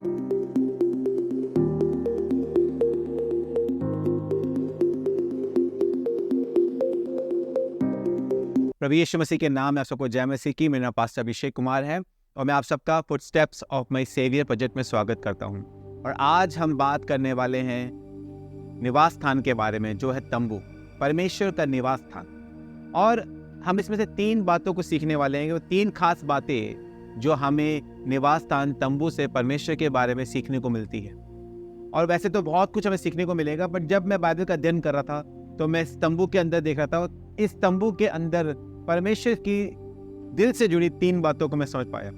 प्रभु यीशु मसीह के नाम में आप सबको जय मसीह की। मेरा नाम पास्टर अभिषेक कुमार है और मैं आप सबका footsteps of my saviour project में स्वागत करता हूं। और आज हम बात करने वाले हैं निवास स्थान के बारे में, जो है तंबू, परमेश्वर का निवास स्थान। और हम इसमें से 3 बातों को सीखने वाले हैं। वो 3 खास बातें जो हमें निवास स्थान तंबू से परमेश्वर के बारे में सीखने को मिलती है। और वैसे तो बहुत कुछ हमें सीखने को मिलेगा, बट जब मैं बाइबल का अध्ययन कर रहा था तो मैं इस तंबू के अंदर देख रहा था। इस तंबू के अंदर परमेश्वर की दिल से जुड़ी 3 बातों को मैं समझ पाया।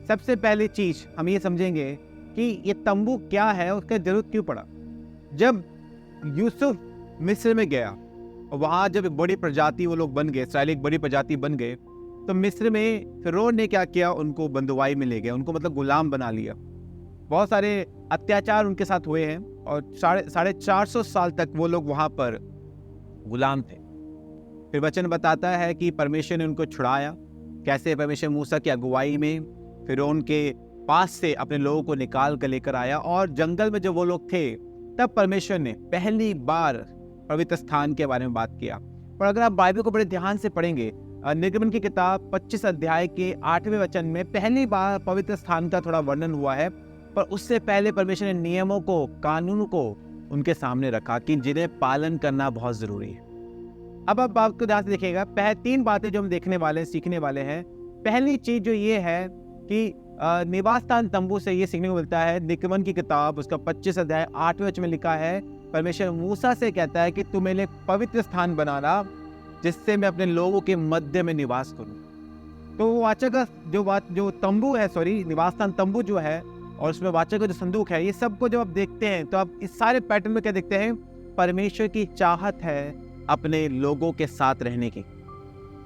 सबसे पहली चीज हम ये समझेंगे कि ये तंबू क्या है, उसका जरूरत क्यों पड़ा। जब यूसुफ मिस्र में गया और वहां जब एक बड़ी प्रजाति वो लोग बन गए, इसराइल एक बड़ी प्रजाति बन गए, तो मिस्र में फिरौन ने क्या किया, उनको बंधुआई में ले गया, उनको मतलब गुलाम बना लिया। बहुत सारे अत्याचार उनके साथ हुए हैं और 450 साल तक वो लोग वहां पर गुलाम थे। फिर वचन बताता है कि परमेश्वर ने उनको छुड़ाया। कैसे? परमेश्वर मूसा की अगुवाई में फिरौन के पास से अपने लोगों को निकाल कर लेकर आया। और जंगल में जब वो लोग थे तब परमेश्वर ने पहली बार पवित्र स्थान के बारे में बात किया। पर अगर आप बाइबल को बड़े ध्यान से पढ़ेंगे, निर्गमन की किताब 25 अध्याय के 8वें वचन में पहली बार पवित्र स्थान का थोड़ा वर्णन हुआ है। पर उससे पहले परमेश्वर ने नियमों को, कानून को उनके सामने रखा कि जिन्हें पालन करना बहुत जरूरी है। अब आप बात को ध्यान से देखिएगा। 3 बातें जो हम देखने वाले हैं, सीखने वाले हैं। पहली चीज जो ये है कि निवास स्थान तंबू से ये सीखने को मिलता है। निर्गमन की किताब उसका 25 अध्याय 8वें वचन में लिखा है, परमेश्वर मूसा से कहता है कि तुम मेरे लिए पवित्र स्थान बनाना, जिससे मैं अपने लोगों के मध्य में निवास करूं। तो वो वाचा का जो तंबू है, निवास स्थान तंबू जो है, और उसमें वाचा का जो संदूक है, ये सबको जब आप देखते हैं तो आप इस सारे पैटर्न में क्या देखते हैं? परमेश्वर की चाहत है अपने लोगों के साथ रहने की।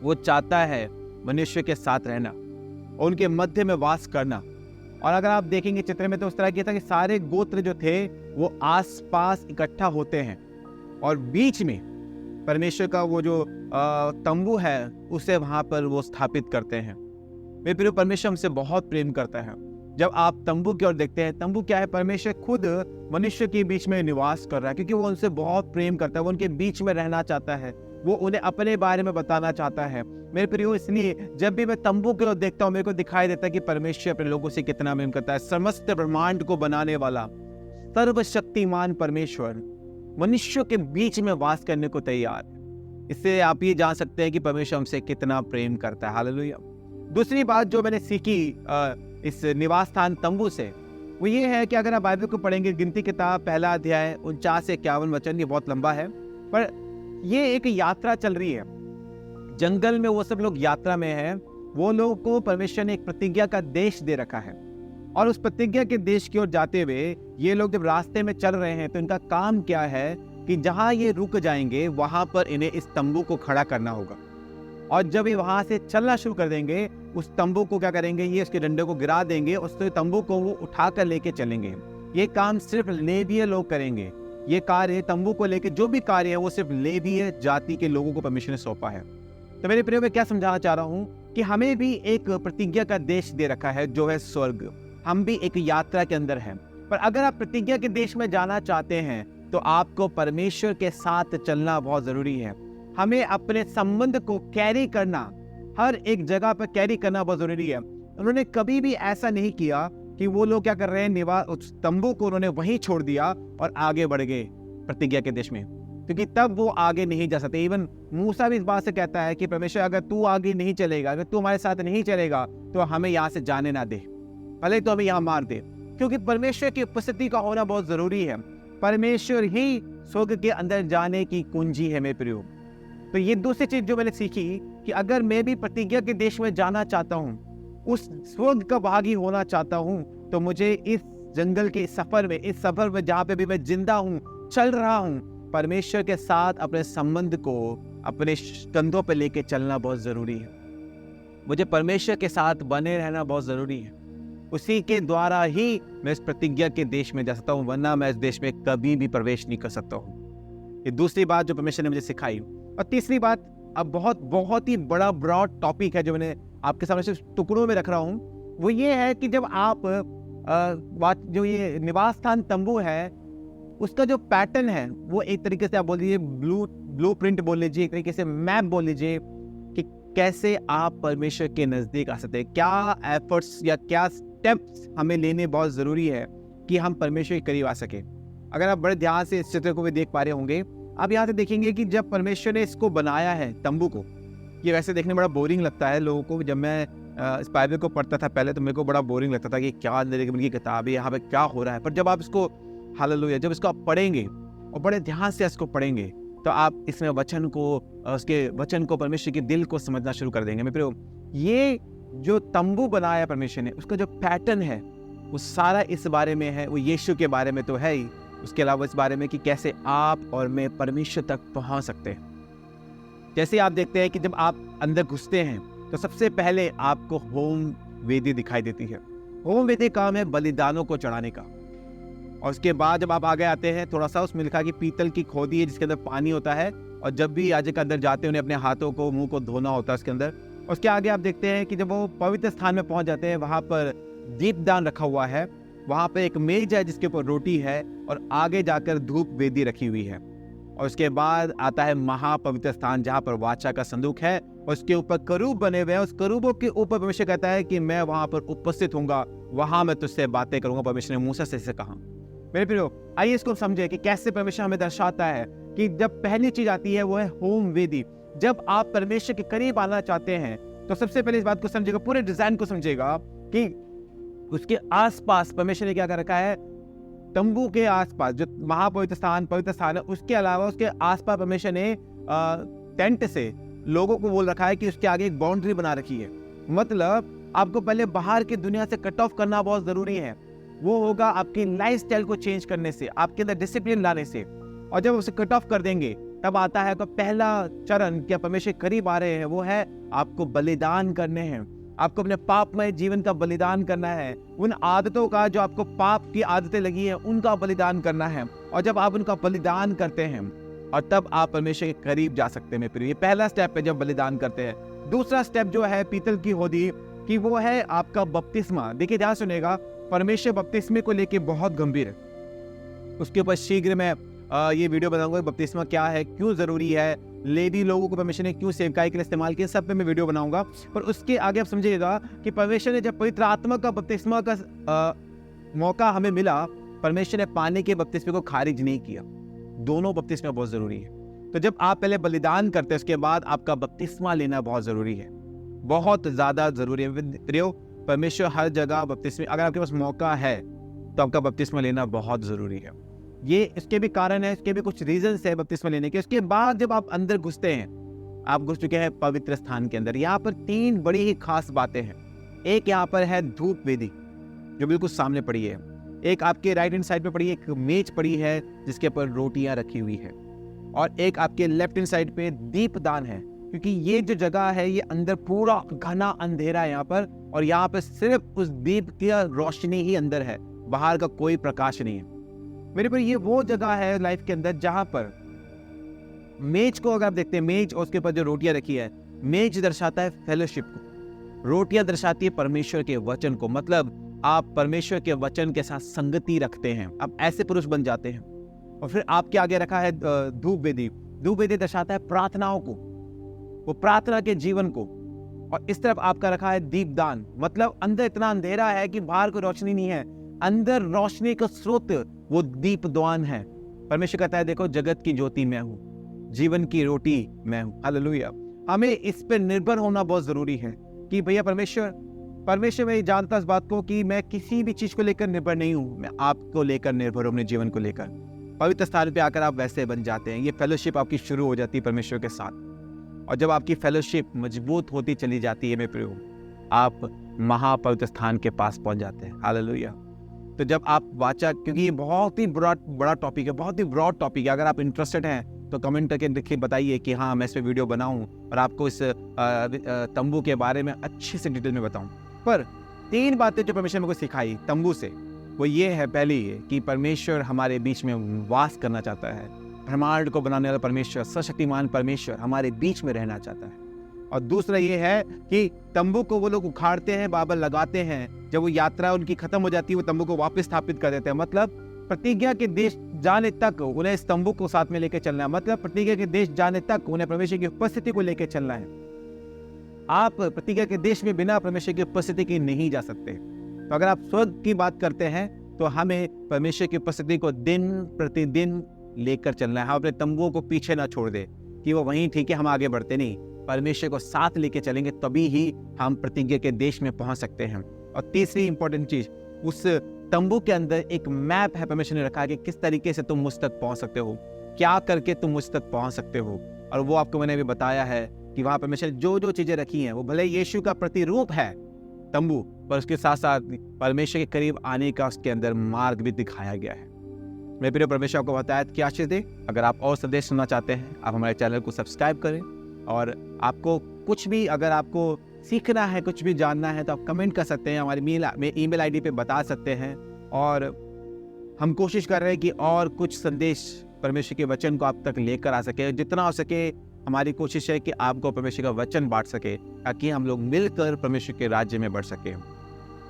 वो चाहता है मनुष्य के साथ रहना और उनके मध्य में वास करना। और अगर आप देखेंगे चित्र में तो उस तरह किया था कि सारे गोत्र जो थे वो आसपास इकट्ठा होते हैं और बीच में परमेश्वर का वो जो तंबू है उसे वहां पर वो स्थापित करते हैं। मेरे प्रिय, परमेश्वर हमसे बहुत प्रेम करता है। जब आप तंबू की ओर देखते हैं, तंबू क्या है? परमेश्वर खुद मनुष्य के बीच में निवास कर रहा है, क्योंकि वो उनसे बहुत प्रेम करता है। वो उनके बीच में रहना चाहता है, वो उन्हें अपने बारे में बताना चाहता है। मेरे प्रियो, इसलिए जब भी मैं तंबू की ओर देखता हूँ, मेरे को दिखाई देता है कि परमेश्वर अपने लोगों से कितना प्रेम करता है। समस्त ब्रह्मांड को बनाने वाला सर्वशक्तिमान परमेश्वर मनुष्य के बीच में वास करने को तैयार है। इससे आप ये जान सकते हैं कि परमेश्वर हमसे कितना प्रेम करता है। हालेलुया। दूसरी बात जो मैंने सीखी इस निवास स्थान तंबू से, वो ये है कि अगर आप बाइबल को पढ़ेंगे, गिनती किताब 1 अध्याय 49 से 51 वचन, ये बहुत लंबा है, पर ये एक यात्रा चल रही है। जंगल में वो सब लोग यात्रा में हैं। वो लोगों को परमेश्वर ने एक प्रतिज्ञा का देश दे रखा है, और उस प्रतिज्ञा के देश की ओर जाते हुए ये लोग जब रास्ते में चल रहे हैं तो इनका काम क्या है कि जहां ये रुक जाएंगे वहां पर इन्हें इस तंबू को खड़ा करना होगा। और जब ये वहां से चलना शुरू कर देंगे, उस तंबू को क्या करेंगे? ये उसके डंडे को गिरा देंगे, उस तंबू को वो उठा कर लेके चलेंगे। ये काम सिर्फ लेवीय लोग करेंगे। ये कार्य, तंबू को लेके जो भी कार्य है, वो सिर्फ लेवीय जाति के लोगों को परमेश्वर ने सौंपा है। तो मेरे प्रिय, मैं क्या समझाना चाह रहा हूँ कि हमें भी एक प्रतिज्ञा का देश दे रखा है, जो है स्वर्ग। हम भी एक यात्रा के अंदर हैं। पर अगर आप प्रतिज्ञा के देश में जाना चाहते हैं तो आपको परमेश्वर के साथ चलना बहुत जरूरी है। हमें अपने संबंध को कैरी करना, हर एक जगह पर कैरी करना बहुत जरूरी है। उन्होंने कभी भी ऐसा नहीं किया कि वो लोग क्या कर रहे हैं, उस तंबू को उन्होंने वहीं छोड़ दिया और आगे बढ़ गए प्रतिज्ञा के देश में, क्योंकि तब वो आगे नहीं जा सकते। इवन मूसा भी इस बात से कहता है कि परमेश्वर, अगर तू आगे नहीं चलेगा, अगर तू हमारे साथ नहीं चलेगा तो हमें यहाँ से जाने ना दे, भले तो हमें यहाँ मार दे। क्योंकि परमेश्वर की उपस्थिति का होना बहुत जरूरी है। परमेश्वर ही स्वर्ग के अंदर जाने की कुंजी है। मेरे प्रियो, तो ये दूसरी चीज जो मैंने सीखी कि अगर मैं भी प्रतिज्ञा के देश में जाना चाहता हूँ, उस स्वर्ग का भागी होना चाहता हूँ, तो मुझे इस जंगल के सफर में जहाँ पे भी मैं जिंदा हूँ, चल रहा हूँ, परमेश्वर के साथ अपने संबंध को अपने कंधों पे लेके चलना बहुत जरूरी है। मुझे परमेश्वर के साथ बने रहना बहुत जरूरी है। उसी के द्वारा ही मैं इस प्रतिज्ञा के देश में जा सकता हूँ, वरना मैं इस देश में कभी भी प्रवेश नहीं कर सकता हूँ। ये दूसरी बात जो परमेश्वर ने मुझे सिखाई। और तीसरी बात, अब बहुत ही बड़ा ब्रॉड टॉपिक है जो मैंने आपके सामने सिर्फ टुकड़ों में रख रहा हूँ, वो ये है कि जब आप जो ये निवास स्थान तंबू है, उसका जो पैटर्न है वो एक तरीके से आप बोल लीजिए ब्लू प्रिंट बोल लीजिए, एक तरीके से मैप बोल लीजिए कि कैसे आप परमेश्वर के नज़दीक आ सकते हैं। क्या एफर्ट्स या क्या स्टेप्स हमें लेने बहुत ज़रूरी है कि हम परमेश्वर के करीब आ सके। अगर आप बड़े ध्यान से इस चित्र को भी देख पा रहे होंगे, आप यहाँ से देखेंगे कि जब परमेश्वर ने इसको बनाया है तंबू को, ये वैसे देखने में बड़ा बोरिंग लगता है लोगों को। जब मैं इस बाइबल को पढ़ता था पहले तो मेरे को बड़ा बोरिंग लगता था कि क्या निर्गमन की किताब है, यहाँ पे क्या हो रहा है। पर जब आप इसको हालेलुया जब इसको आप पढ़ेंगे और बड़े ध्यान से इसको पढ़ेंगे तो आप इसमें वचन को, उसके वचन को, परमेश्वर के दिल को समझना शुरू कर देंगे। मेरे ये जो तंबू बनाया है परमेश्वर ने, उसका जो पैटर्न है वो सारा इस बारे में है। वो यीशु के बारे में तो है ही, उसके अलावा इस बारे में कि कैसे आप और मैं परमेश्वर तक पहुंच सकते हैं। जैसे आप देखते हैं कि जब आप अंदर घुसते हैं तो सबसे पहले आपको होम वेदी दिखाई देती है। होम वेदी काम है बलिदानों को चढ़ाने का। और उसके बाद जब आप आगे आते हैं थोड़ा सा, उसमें लिखा कि पीतल की खोदी है जिसके अंदर पानी होता है, और जब भी याजक अंदर जाते हैं उन्हें अपने हाथों को, मुंह को धोना होता है उसके अंदर। उसके आगे आप देखते हैं कि जब वो पवित्र स्थान में पहुंच जाते हैं, वहां पर दीपदान रखा हुआ है, वहां पर एक मेज है जिसके ऊपर रोटी है, और आगे जाकर धूप वेदी रखी हुई है। और उसके बाद आता है महापवित्र स्थान जहां पर वाचा का संदूक है, और उसके ऊपर करूब बने हुए हैं। उस करूबों के ऊपर परमेश्वर कहता है कि मैं वहां पर उपस्थित होऊंगा, वहां मैं तुझसे बातें करूंगा। परमेश्वर ने मूसा से कहा। मेरे प्रियो, आइए इसको समझे कि कैसे परमेश्वर हमें दर्शाता है कि जब पहली चीज आती है वो है होम वेदी। जब आप परमेश्वर के करीब आना चाहते हैं तो सबसे पहले इस बात को समझेगा, पूरे डिजाइन को समझेगा कि उसके आसपास परमेश्वर ने क्या कर रखा है। तंबू के आसपास जो महापवित्र स्थान, पवित्र स्थान है, उसके अलावा उसके आसपास परमेश्वर ने टेंट से लोगों को बोल रखा है कि उसके आगे एक बाउंड्री बना रखी है। मतलब आपको पहले बाहर की दुनिया से कट ऑफ करना बहुत जरूरी है। वो होगा आपकी लाइफस्टाइल को चेंज करने से, आपके अंदर डिसिप्लिन लाने से। और जब उसे कट ऑफ कर देंगे तब आता है तो पहला चरण, क्या परमेश्वर करीब आ रहे हैं, वो है आपको बलिदान करने हैं। आपको अपने पापमय जीवन का बलिदान करना है। उन आदतों का जो आपको पाप की आदतें लगी हैं उनका बलिदान करना है। और जब आप उनका बलिदान करते हैं और तब आप परमेश्वर के करीब जा सकते हैं। ये पहला स्टेप है जब बलिदान करते हैं। दूसरा स्टेप जो है पीतल की होदी कि वो है आपका बपतिस्मा। देखिए ध्यान सुनेगा, परमेश्वर बपतिस्मे को लेके बहुत गंभीर है। उसके ऊपर शीघ्र मैं ये वीडियो बनाऊंगा, बपतिस्मा क्या है, क्यों जरूरी है, लेडी लोगों को परमेश्वर ने क्यों सेवकाई के लिए इस्तेमाल किया, सब पे मैं वीडियो बनाऊंगा। पर उसके आगे आप समझिएगा कि परमेश्वर ने जब पवित्र आत्मा का बपतिस्मा का मौका हमें मिला, परमेश्वर ने पानी के बपतिस्मे को खारिज नहीं किया। दोनों बपतिस्मा बहुत जरूरी है। तो जब आप पहले बलिदान करते हैं उसके बाद आपका बपतिस्मा लेना बहुत जरूरी है, बहुत ज्यादा जरूरी है। प्रियो, परमेश्वर हर जगह बपतिस्मे, अगर आपके पास मौका है तो आपका बपतिस्मा लेना बहुत जरूरी है। ये इसके भी कारण है, इसके भी कुछ रीजंस है बपतिस्मा लेने के। उसके बाद जब आप अंदर घुसते हैं, आप घुस चुके हैं पवित्र स्थान के अंदर, यहाँ पर 3 बड़ी ही खास बातें हैं। एक यहाँ पर है धूप वेदी जो बिल्कुल सामने पड़ी है, एक आपके राइट हैंड साइड पे पड़ी है, एक मेज पड़ी है जिसके ऊपर रोटियां रखी हुई है, और एक आपके लेफ्ट हैंड साइड पे दीपदान है। क्योंकि ये जो जगह है ये अंदर पूरा घना अंधेरा है यहाँ पर, और यहाँ पर सिर्फ उस दीप की रोशनी ही अंदर है, बाहर का कोई प्रकाश नहीं है। मेरे पर ये वो जगह है लाइफ के अंदर जहां पर मेज को अगर आप देखते हैं, मेज और उसके ऊपर जो रोटियां रखी है, मेज दर्शाता है फेलोशिप को, रोटियां दर्शाती है परमेश्वर के वचन को। मतलब आप परमेश्वर के वचन के साथ संगति रखते हैं, आप ऐसे पुरुष बन जाते हैं। और फिर आपके आगे रखा है धूप वेदी। धूप वेदी दर्शाता है प्रार्थनाओं को, वो प्रार्थना के जीवन को। और इस तरफ आपका रखा है दीपदान, मतलब अंदर इतना अंधेरा है कि बाहर कोई रोशनी नहीं है, अंदर रोशनी का स्रोत वो दीपदान है। परमेश्वर कहता है देखो जगत की ज्योति मैं हूं, जीवन की रोटी मैं हूं। हालेलुया। हमें इस पर निर्भर होना बहुत जरूरी है कि भैया परमेश्वर मैं जानता इस बात को कि मैं किसी भी चीज को लेकर निर्भर नहीं हूं, मैं आपको लेकर निर्भर हूं, अपने जीवन को लेकर। पवित्र स्थान पे आकर आप वैसे बन जाते हैं, ये फेलोशिप आपकी शुरू हो जाती है परमेश्वर के साथ। और जब आपकी फेलोशिप मजबूत होती चली जाती है, मैं प्रियो, आप महापवित्र स्थान के पास पहुंच जाते हैं। हालेलुया। तो जब आप वाचा, क्योंकि ये बहुत ही बड़ा टॉपिक है, बहुत ही ब्रॉड टॉपिक है, अगर आप इंटरेस्टेड हैं तो कमेंट करके लिखिए, बताइए कि हाँ मैं इस पे वीडियो बनाऊं और आपको इस तंबू के बारे में अच्छे से डिटेल में बताऊं। पर 3 बातें जो परमेश्वर ने मुझे सिखाई तंबू से, वो ये है, पहली है कि परमेश्वर हमारे बीच में वास करना चाहता है। ब्रह्मांड को बनाने वाला परमेश्वर, सशक्तिमान परमेश्वर हमारे बीच में रहना चाहता है। और दूसरा ये है कि तंबू को वो लोग उखाड़ते हैं, बाबर लगाते हैं, जब वो यात्रा उनकी खत्म हो जाती है वो तंबू को वापस स्थापित कर देते हैं। मतलब प्रतिज्ञा के देश जाने तक उन्हें इस तंबू को साथ में लेकर चलना है, मतलब प्रतिज्ञा के देश जाने तक उन्हें परमेश्वर की उपस्थिति को लेकर चलना है। आप प्रतिज्ञा के देश में बिना परमेश्वर की उपस्थिति के नहीं जा सकते। तो अगर आप स्वर्ग की बात करते हैं तो हमें परमेश्वर की उपस्थिति को दिन प्रतिदिन लेकर चलना है। हम अपने तंबुओं को पीछे ना छोड़ दे कि वो वहीं ठीक है, हम आगे बढ़ते नहीं, परमेश्वर को साथ लेके चलेंगे, तभी ही हम प्रतिज्ञा के देश में पहुंच सकते हैं। और तीसरी इंपॉर्टेंट चीज, उस तंबू के अंदर एक मैप है परमेश्वर ने रखा है कि किस तरीके से तुम मुझ तक पहुंच सकते हो, क्या करके तुम मुझ तक पहुंच सकते हो। और वो आपको मैंने भी बताया है कि वहां परमेश्वर ने जो जो चीजें रखी हैं वो भले यीशु का प्रतिरूप है तंबू, पर उसके साथ साथ परमेश्वर के करीब आने का उसके अंदर मार्ग भी दिखाया गया है। मेरे प्रिय परमेश्वर आपको बताया कि आशीष दे। अगर आप और संदेश सुनना चाहते हैं आप हमारे चैनल को सब्सक्राइब करें, और आपको कुछ भी अगर आपको सीखना है, कुछ भी जानना है, तो आप कमेंट कर सकते हैं, हमारी ईमेल आईडी पे बता सकते हैं। और हम कोशिश कर रहे हैं कि और कुछ संदेश परमेश्वर के वचन को आप तक लेकर आ सके। जितना हो सके हमारी कोशिश है कि आपको परमेश्वर का वचन बांट सके, ताकि हम लोग मिलकर परमेश्वर के राज्य में बढ़ सके।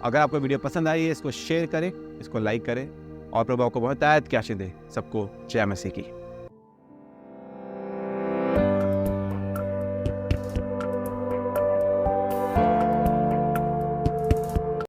अगर आपको वीडियो पसंद आई है, इसको शेयर करें, इसको लाइक करें, और प्रभु आपको बहुत आयत की आशीष दे। सबको जय मसीह की।